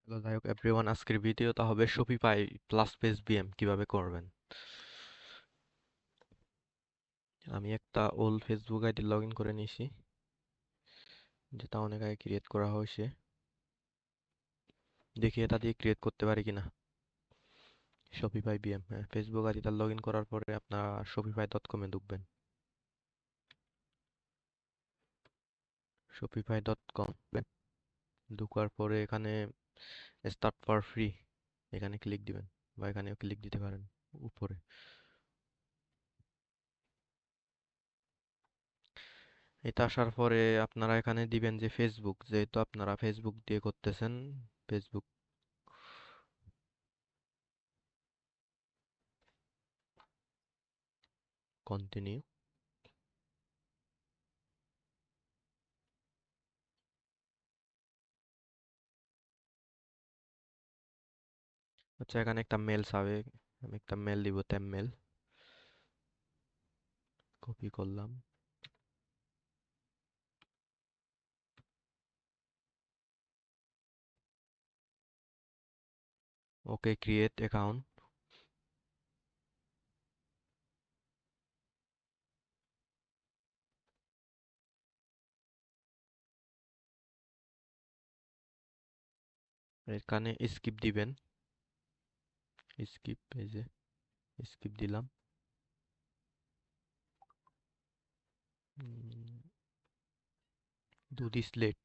Hello যাই হোক everyone, আজকের ভিডিওটা হবে শপিফাই প্লাস পেজ বিএম কিভাবে করবেন। আমি একটা old Facebook ID log in করে নিয়েছি, যেটা অনেক আগে ক্রিয়েট করা হয়েছে। দেখি এটা দিয়ে ক্রিয়েট করতে পারি কিনা। শপিফাই বিএম, হ্যাঁ, ফেসবুক আইডিটা লগ ইন করার পরে আপনার shopify.com-এ ঢুকবেন। shopify.com ঢুকার পরে এখানে স্টার্ট ফর ফ্রি, এখানে ক্লিক দিবেন বা এখানেও ক্লিক দিতে পারেন উপরে। এটা আসার পরে আপনারা এখানে দিবেন যে ফেসবুক, যেহেতু আপনারা ফেসবুক দিয়ে করতেছেন, ফেসবুক কন্টিনিউ। আচ্ছা, এখানে একটা মেল চাবে, আমি একটা মেল দিব, ট্যাব মেল কপি করলাম। Okay, create account. এখানে স্কিপ দিবেন, স্কিপ, এই যে স্কিপ দিলাম। Do this late.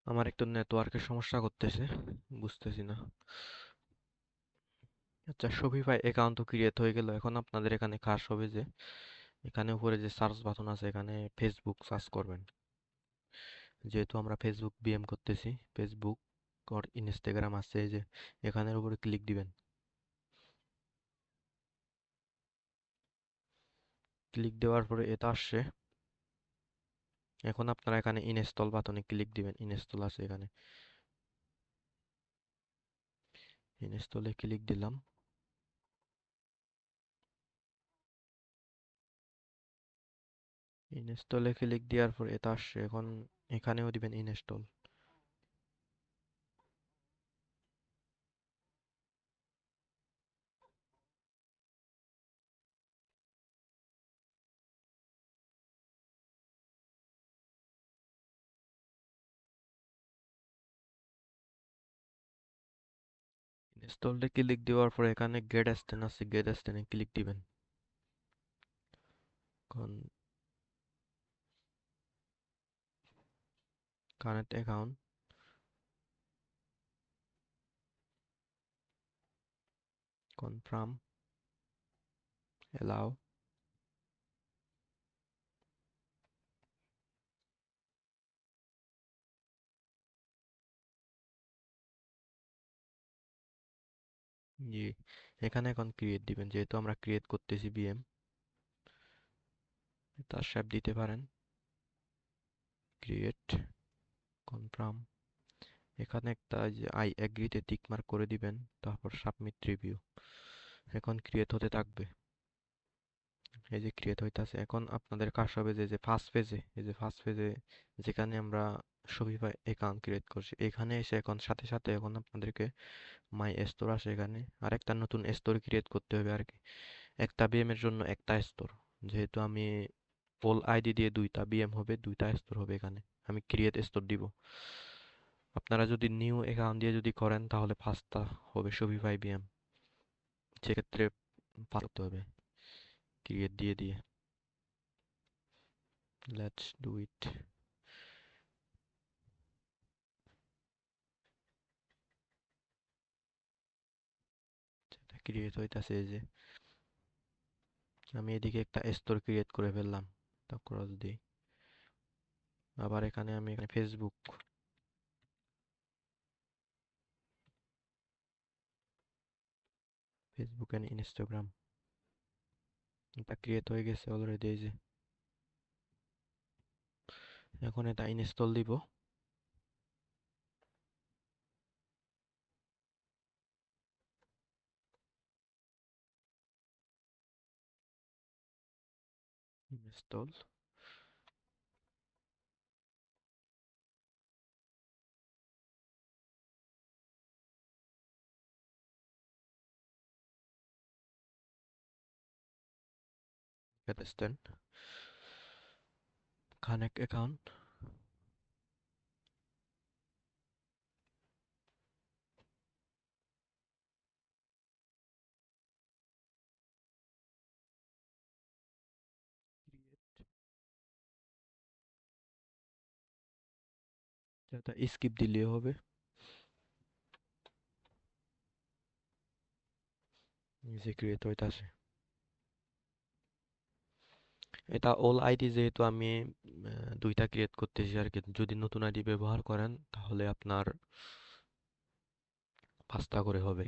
আমার একটু নেটওয়ার্কের সমস্যা করতেছে, বুঝতেছি না। আচ্ছা, শপিফাই অ্যাকাউন্ট তো ক্রিয়েট হয়ে গেল। এখন আপনাদের এখানে কাজ হবে যে এখানে উপরে যে সার্চ বাটন আছে, এখানে ফেসবুক সার্চ করবেন। যেহেতু আমরা ফেসবুক বিএম করতেছি, ফেসবুক আর ইনস্টাগ্রাম আছে, এই যে এখানের উপরে ক্লিক দিবেন। ক্লিক দেওয়ার পরে এটা আসছে। এখন আপনারা এখানে ইনস্টল বাটনে ক্লিক দিবেন, ইনস্টল আছে এখানে, ইনস্টলে ক্লিক দিলাম। ইনস্টলে ক্লিক দেওয়ার পর এটা আসছে, এখন এখানেও দিবেন ইনস্টল। ইনস্টলে ক্লিক দেওয়ার পর এখানে গেট স্ট্যান্ড আছে, গেট স্ট্যান্ডে ক্লিক দিবেন। এখন কানেক্ট অ্যাকাউন্ট, কনফার্ম, এলাও। জি, এখানে এখন ক্রিয়েট দিবেন, যেহেতু আমরা ক্রিয়েট করতেছি বিএম, তার শেপ দিতে পারেন। ক্রিয়েট, কনফার্ম, এখানে একটা যে আই এগ্রিতে টিক মার্ক করে দিবেন, তারপর সাবমিট রিভিউ। এখন ক্রিয়েট হতে থাকবে, এই যে ক্রিয়েট হইতাছে। এখন আপনাদের কাজ হবে যে যে ফার্স্ট পেজে, এই যে ফার্স্ট পেজে যেখানে আমরা শপিফাই অ্যাকাউন্ট ক্রিয়েট করছি, এখানে এসে এখন সাথে সাথে এখন আপনাদেরকে মাই স্টোর আসে, এখানে আর একটা নতুন স্টোর ক্রিয়েট করতে হবে আর কি। একটা বিএম এর জন্য একটা স্টোর, যেহেতু আমি ওল আইডি দিয়ে দুইটা বিএম হবে, দুইটা স্টোর হবে, এখানে আমি ক্রিয়েট স্টোর দিব। আপনারা যদি নিউ অ্যাকাউন্ট দিয়ে যদি করেন তাহলে পাঁচটা হবে শপিফাই বিএম, সেক্ষেত্রে পারতে হবে ক্রিয়েট দিয়ে দিয়ে। Let's do it. ক্রিয়েট হইতাছে, এই যে আমি এদিকে একটা স্টোর ক্রিয়েট করে ফেললাম, তা ক্রস দিই। আবার এখানে আমি এখানে ফেসবুক, ফেসবুক এন্ড ইনস্টাগ্রাম, এটা ক্রিয়েট হয়ে গেছে অলরেডি, এই যে এখন এটা ইনস্টল দিব। install. Get stand. Connect account. এটা skip দিলে হবে। যে ক্রিয়েট হইতাছে। এটা অল আইডি যেহেতু আমি দুইটা ক্রিয়েট করতেছি আর কি, যদি নতুন আইডি ব্যবহার করেন তাহলে আপনার 5টা করে হবে।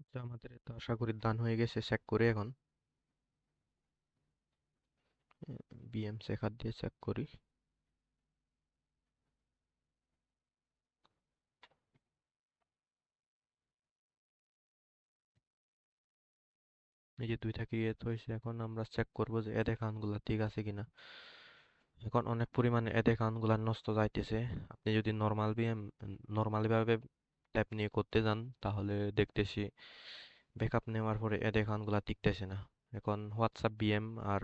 আচ্ছা, আমাদের তো আশা করি ডান হয়ে গেছে, চেক করে এখন বিএম শেখার দিয়ে চেক করি। এই যে দুইটা ক্রিয়েট হয়েছে, এখন আমরা চেক করবো যে এড অ্যাকাউন্ট গুলা ঠিক আছে কিনা। এখন অনেক পরিমাণে এড অ্যাকাউন্ট গুলা নষ্ট যাইতেছে। আপনি যদি নর্মালি ভাবে ট্যাপ নিয়ে করতে যান তাহলে দেখতেছি ব্যাকআপ নেওয়ার পরে এড অ্যাকাউন্ট গুলা টিকতেছে না। এখন হোয়াটসঅ্যাপ বিএম আর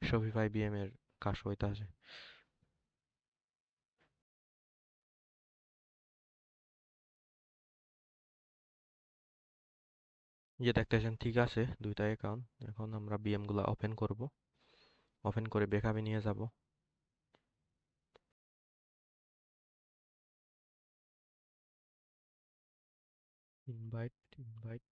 শপিফাই বিএম এর কাজ হইতাছে। যে দেখতেছেন ঠিক আছে দুইটা অ্যাকাউন্ট। এখন আমরা বিএম গুলা ওপেন করব, ওপেন করে ব্যাকআপে নিয়ে যাব। Invite invite.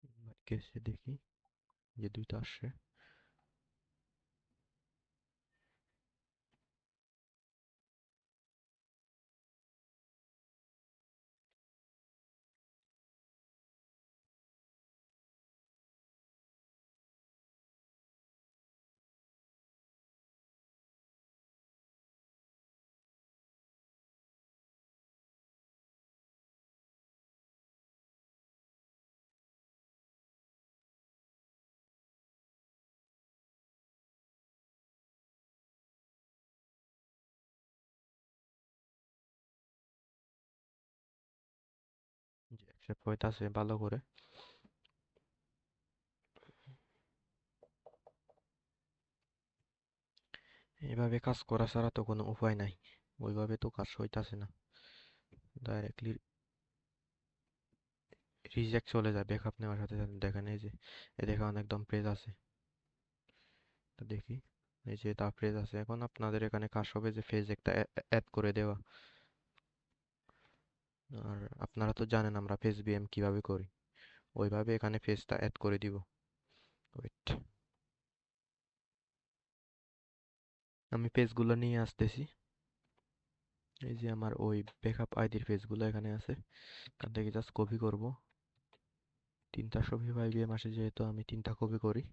ইনভাইট কেসে দেখি যে দুইটা আসছে। যে অ্যাকসেপ্ট হইতাছে ভালো করে। এভাবে কাজ করা ছাড়া তো কোনো উপায় নাই, ওইভাবে তো কাজ হইতাছে না। ডাইরেক্টলি রিজেক্ট চলে যায় ব্যাকআপ নেওয়ার সাথে সাথে। দেখেন এই যে এ দেখেন একদম প্রেজ আছে। তো দেখি, এই যে তা প্রেজ আছে। এখন আপনাদের এখানে কাজ হবে যে ফেজ একটা অ্যাড করে দেওয়া। আর আপনারা তো জানেন আমরা ফেজ বিএম কিভাবে করি, ওইভাবে এখানে ফেজটা অ্যাড করে দিব। ওয়েট, আমি পেজগুলো নিয়ে আসতেছি। এই যে আমার ওই ব্যাকআপ আইডির পেজগুলো এখানে আছে, এখান থেকে জাস্ট কপি করব। 3টা শপিফাই বিএম আসে যেহেতু আমি 3টা কপি করি।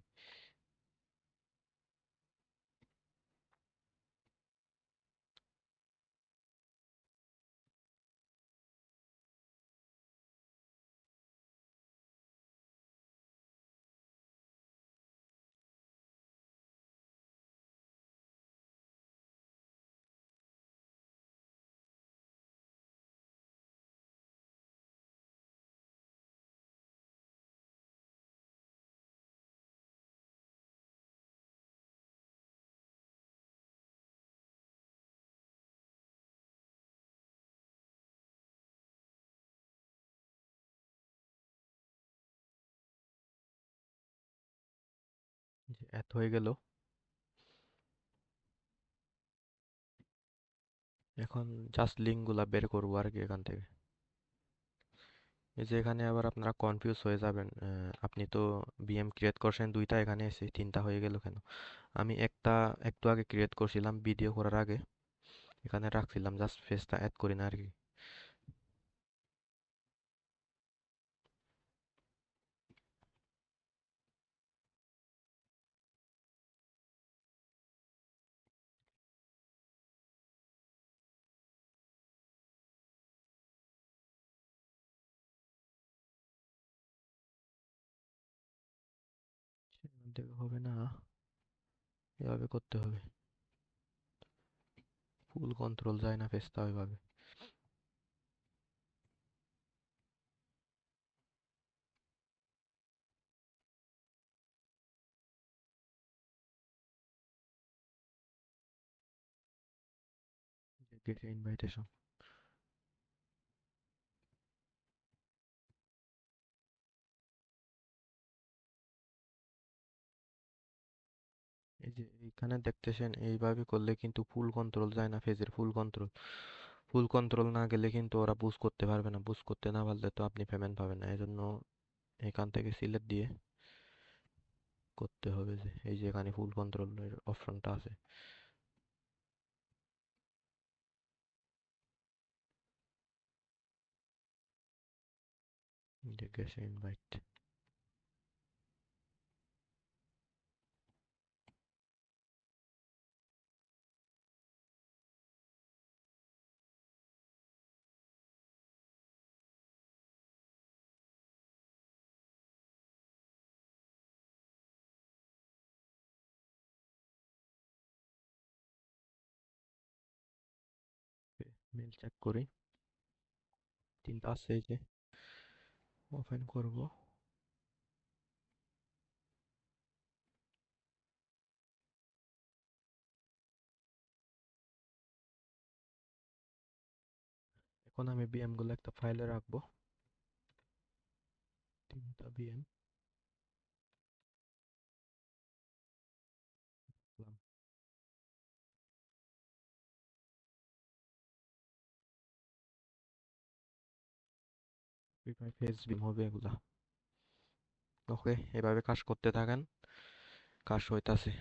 এত হয়ে গেল। এখন জাস্ট লিঙ্ক গুলা বের করবো আর কি এখান থেকে। এই যে এখানে আবার আপনারা কনফিউজ হয়ে যাবেন, আপনি তো বিএম ক্রিয়েট করছেন দুইটা, এখানে এসে তিনটা হয়ে গেল কেন? আমি একটা একটু আগে ক্রিয়েট করছিলাম ভিডিও করার আগে, এখানে রাখছিলাম, জাস্ট ফেসটা অ্যাড করি না আর কি। সেখান থেকে হবে না, এভাবে করতে হবে। ফুল কন্ট্রোল যায় না ফেসটা ওইভাবে। Get invitation. এই যে এইখানে দেখতেছেন, এইভাবে করলে কিন্তু ফুল কন্ট্রোল যায় না ফেজের, ফুল কন্ট্রোল। ফুল কন্ট্রোল না গেলে কিন্তু ওরা বুঝ করতে পারবে না, বুঝ করতে না পারলে তো আপনি পেমেন্ট পাবেন না। এই জন্য এখান থেকে সিলেক্ট দিয়ে করতে হবে, যে এই যে এখানে ফুল কন্ট্রোলের অপশনটা আছে। গেছে ইনভাইট। মেল চেক করি, তিনটা আছে, এই যে ওপেন করব। এখন আমি বিএম গুলো একটা ফাইলে রাখবো, তিনটা বিএম। ফেস বিম হবে এগুলা। ওকে, এভাবে কাজ করতে থাকেন, কাজ হইতাছে।